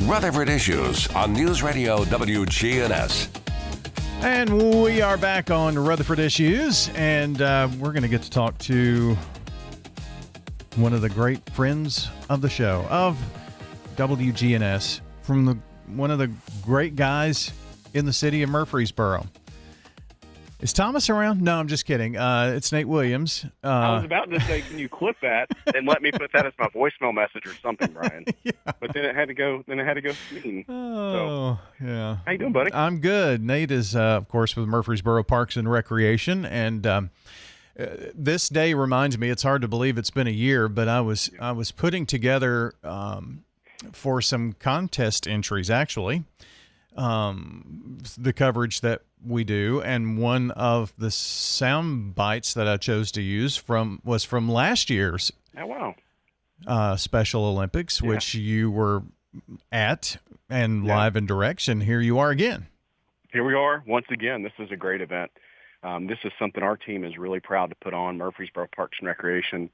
Rutherford Issues on News Radio WGNS. And we are back on Rutherford Issues, and we're going to get to talk to one of the great friends of the show, of WGNS, from one of the great guys in the city of Murfreesboro. Is Thomas around? No, I'm just kidding. It's Nate Williams. I was about to say, can you clip that and let me put that as my voicemail message or something, Brian? Yeah. But then it had to go. Mean. Oh, yeah. How you doing, buddy? I'm good. Nate is, of course, with Murfreesboro Parks and Recreation, and this day reminds me. It's hard to believe it's been a year, but I was putting together for some contest entries, actually, the coverage that we do, and one of the sound bites that I chose to use was from last year's Special Olympics, which you were at and live and direct, and here you are again. Here we are once again. This is a great event. This is something our team is really proud to put on, Murfreesboro Parks and Recreation.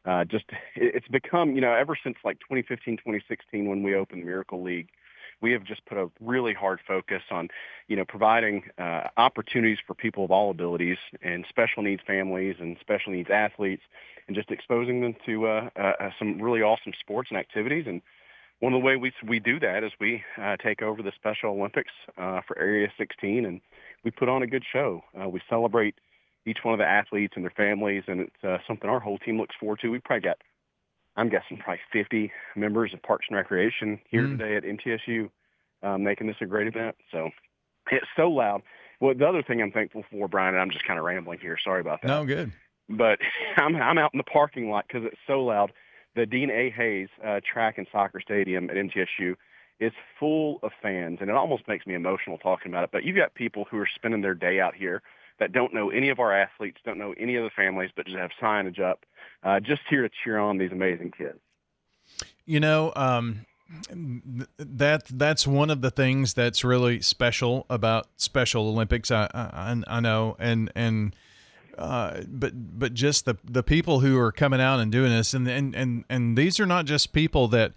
It's become, ever since like 2015, 2016 when we opened the Miracle League, we have just put a really hard focus on, providing opportunities for people of all abilities and special needs families and special needs athletes, and just exposing them to some really awesome sports and activities. And one of the ways we do that is we take over the Special Olympics for Area 16, and we put on a good show. We celebrate each one of the athletes and their families, and it's something our whole team looks forward to. We probably got, I'm guessing, probably 50 members of Parks and Recreation here today at MTSU, making this a great event. So it's so loud. Well, the other thing I'm thankful for, Brian, and I'm just kind of rambling here. Sorry about that. No, good. But I'm out in the parking lot because it's so loud. The Dean A. Hayes track and soccer stadium at MTSU is full of fans, and it almost makes me emotional talking about it. But you've got people who are spending their day out here that don't know any of our athletes, don't know any of the families, but just have signage up, just here to cheer on these amazing kids. That's one of the things that's really special about Special Olympics. I know, but just the people who are coming out and doing this, and these are not just people that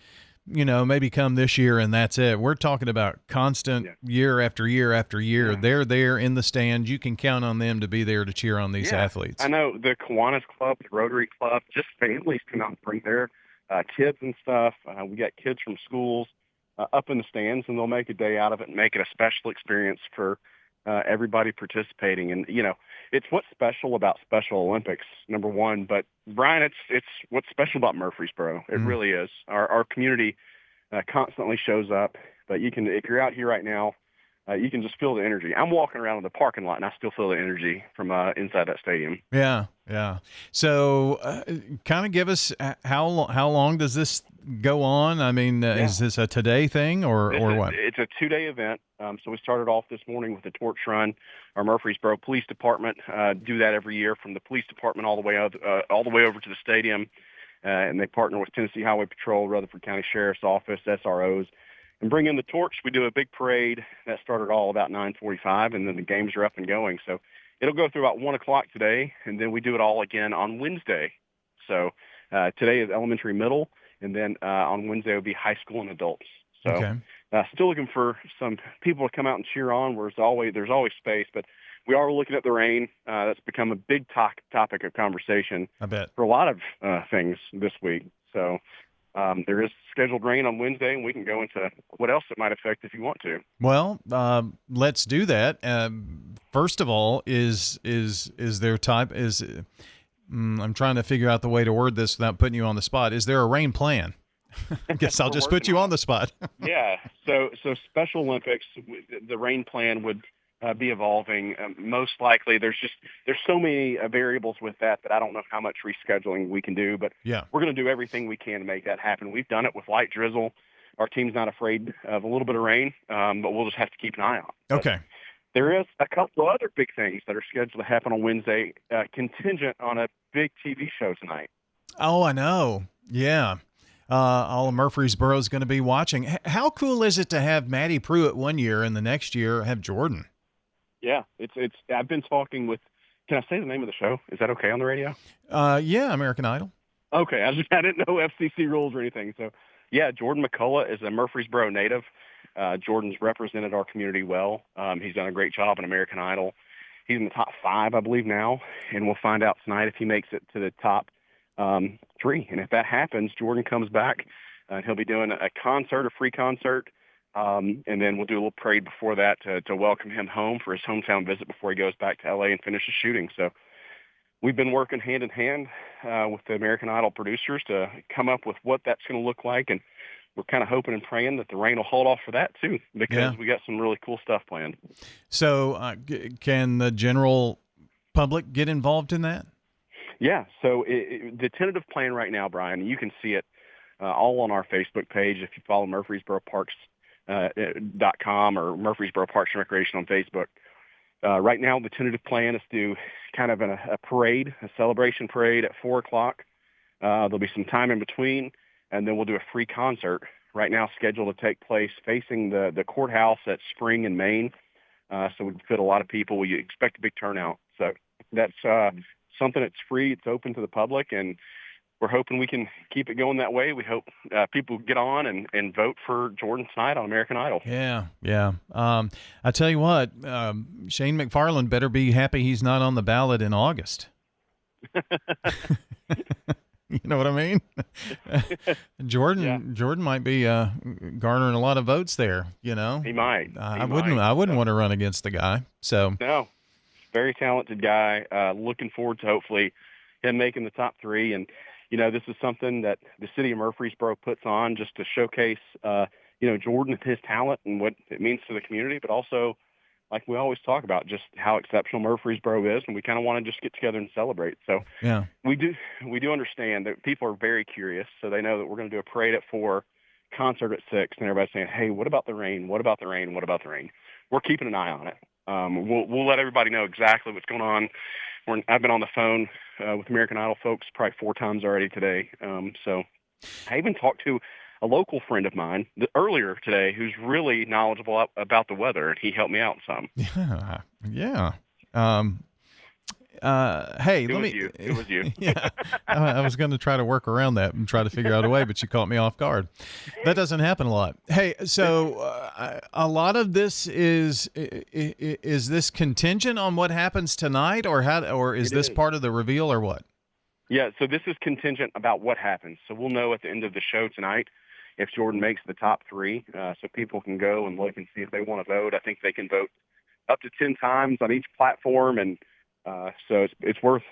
maybe come this year and that's it. We're talking about constant year after year after year. Yeah. They're there in the stands. You can count on them to be there to cheer on these athletes. I know the Kiwanis Club, the Rotary Club, just families come out and bring their kids and stuff. We got kids from schools up in the stands, and they'll make a day out of it and make it a special experience for everybody participating. And, it's what's special about Special Olympics, number one. But, Brian, it's what's special about Murfreesboro. It really is. Our community constantly shows up. But if you're out here right now, you can just feel the energy. I'm walking around in the parking lot, and I still feel the energy from inside that stadium. Yeah. So kind of give us how long does this go on? I mean, is this a today thing or what? It's a 2-day event. So we started off this morning with the torch run. Our Murfreesboro Police Department do that every year, from the police department all the way over to the stadium. And they partner with Tennessee Highway Patrol, Rutherford County Sheriff's Office, SROs, and bring in the torch. We do a big parade that started all about 9:45, and then the games are up and going. So it'll go through about 1 o'clock today, and then we do it all again on Wednesday. So today is elementary, middle, and then on Wednesday will be high school and adults. So still looking for some people to come out and cheer on. There's always space, but we are looking at the rain. That's become a big topic of conversation, I bet, for a lot of things this week. So there is scheduled rain on Wednesday, and we can go into what else it might affect if you want to. Well, let's do that. First of all, is there type is I'm trying to figure out the way to word this without putting you on the spot. Is there a rain plan? I guess I'll just put you on the spot. Yeah. So Special Olympics, the rain plan would be evolving. Most likely, there's so many variables with that I don't know how much rescheduling we can do. But we're going to do everything we can to make that happen. We've done it with light drizzle. Our team's not afraid of a little bit of rain, but we'll just have to keep an eye on it. Okay. There is a couple of other big things that are scheduled to happen on Wednesday, contingent on a big TV show tonight. Oh, I know. Yeah. All of Murfreesboro is going to be watching. How cool is it to have Maddie Pruitt one year and the next year have Jordan? Yeah, it's. I've been talking with. Can I say the name of the show? Is that okay on the radio? Yeah, American Idol. Okay, I didn't know FCC rules or anything. So, yeah, Jordan McCullough is a Murfreesboro native. Jordan's represented our community well. He's done a great job on American Idol. He's in the top 5, I believe, now, and we'll find out tonight if he makes it to the top 3. And if that happens, Jordan comes back, and he'll be doing a concert, a free concert, and then we'll do a little parade before that to welcome him home for his hometown visit before he goes back to L.A. and finishes shooting. So we've been working hand in hand with the American Idol producers to come up with what that's going to look like, and we're kind of hoping and praying that the rain will hold off for that too, because we got some really cool stuff planned. So can the general public get involved in that? Yeah. So the tentative plan right now, Brian, you can see it all on our Facebook page if you follow MurfreesboroParks.com or Murfreesboro Parks and Recreation on Facebook. Right now, the tentative plan is to do kind of a parade, a celebration parade at 4 o'clock. There'll be some time in between, and then we'll do a free concert right now scheduled to take place facing the courthouse at Spring in Maine. So we can fit a lot of people. We expect a big turnout. So that's something that's free. It's open to the public, and we're hoping we can keep it going that way. We hope people get on and vote for Jordan tonight on American Idol. Yeah. I tell you what, Shane McFarland better be happy he's not on the ballot in August. You know what I mean? Jordan might be garnering a lot of votes there. You know, he might. I wouldn't want to run against the guy. So no, very talented guy. Looking forward to hopefully him making the top 3. And this is something that the city of Murfreesboro puts on just to showcase Jordan and his talent and what it means to the community, but also, like we always talk about, just how exceptional Murfreesboro is, and we kind of want to just get together and celebrate. So we do understand that people are very curious, so they know that we're going to do a parade at 4, concert at 6, and everybody's saying, hey, what about the rain? What about the rain? What about the rain? We're keeping an eye on it. We'll let everybody know exactly what's going on. I've been on the phone with American Idol folks probably 4 times already today. So I even talked to a local friend of mine earlier today who's really knowledgeable about the weather, and he helped me out some. Yeah. Hey, it was you. Yeah, I was going to try to work around that and try to figure out a way, but you caught me off guard. That doesn't happen a lot. Hey, so a lot of this is this contingent on what happens tonight, or is this part of the reveal, or what? Yeah, so this is contingent about what happens. So we'll know at the end of the show tonight if Jordan makes the top 3, so people can go and look and see if they want to vote. I think they can vote up to 10 times on each platform, and so it's worth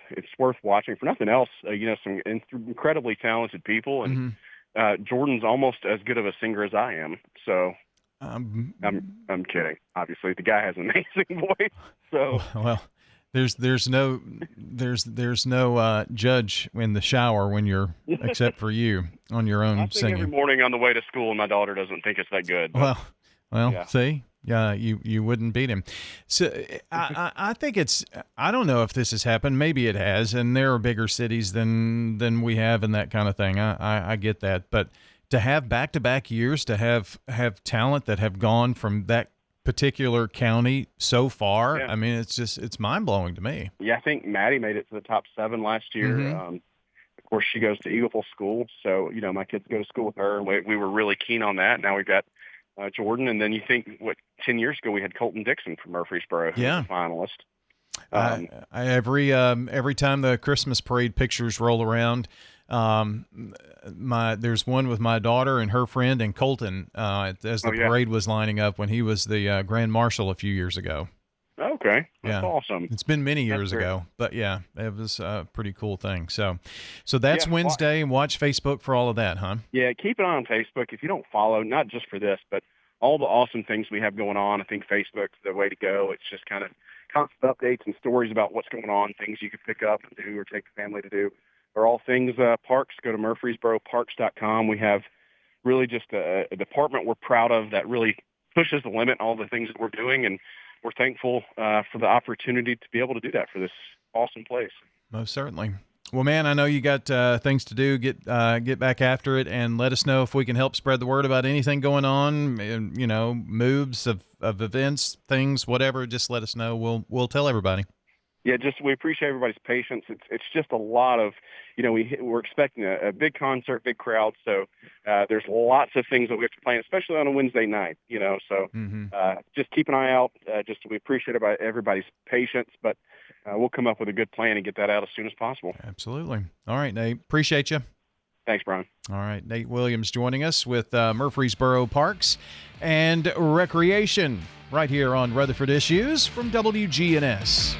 watching. For nothing else, some incredibly talented people, and Jordan's almost as good of a singer as I am. So I'm kidding. Obviously, the guy has an amazing voice. So well. There's no judge in the shower when you're except for you on your own singing. Every morning on the way to school, and my daughter doesn't think it's that good. Well, yeah. See, you wouldn't beat him. So I think I don't know if this has happened. Maybe it has, and there are bigger cities than we have and that kind of thing. I get that, but to have back-to-back years, to have talent that have gone from that particular county so far, I mean, it's mind-blowing to me. Yeah, I think Maddie made it to the top 7 last year. Of course, she goes to Eagleville School, so my kids go to school with her. We were really keen on that. Now we've got Jordan, and then you think 10 years ago we had Colton Dixon from Murfreesboro, who was a finalist. Every time the Christmas parade pictures roll around, there's one with my daughter and her friend and Colton as the parade was lining up when he was the Grand Marshal a few years ago. Okay, that's awesome. It's been many years ago, but yeah, it was a pretty cool thing. So that's Wednesday, and watch Facebook for all of that, huh? Yeah, keep an eye on Facebook. If you don't follow, not just for this, but all the awesome things we have going on, I think Facebook's the way to go. It's just kind of constant updates and stories about what's going on, things you can pick up and do or take the family to do. Or all things parks, go to MurfreesboroParks.com. We have really just a department we're proud of that really pushes the limit on all the things that we're doing, and we're thankful for the opportunity to be able to do that for this awesome place. Most certainly. Well, man, I know you got things to do. Get back after it, and let us know if we can help spread the word about anything going on, and, moves of events, things, whatever. Just let us know. We'll tell everybody. Yeah, just we appreciate everybody's patience. It's just a lot of, we're expecting a big concert, big crowd. So there's lots of things that we have to plan, especially on a Wednesday night. So just keep an eye out. We appreciate everybody's patience, but we'll come up with a good plan and get that out as soon as possible. Absolutely. All right, Nate. Appreciate you. Thanks, Brian. All right, Nate Williams joining us with Murfreesboro Parks and Recreation right here on Rutherford Issues from WGNS.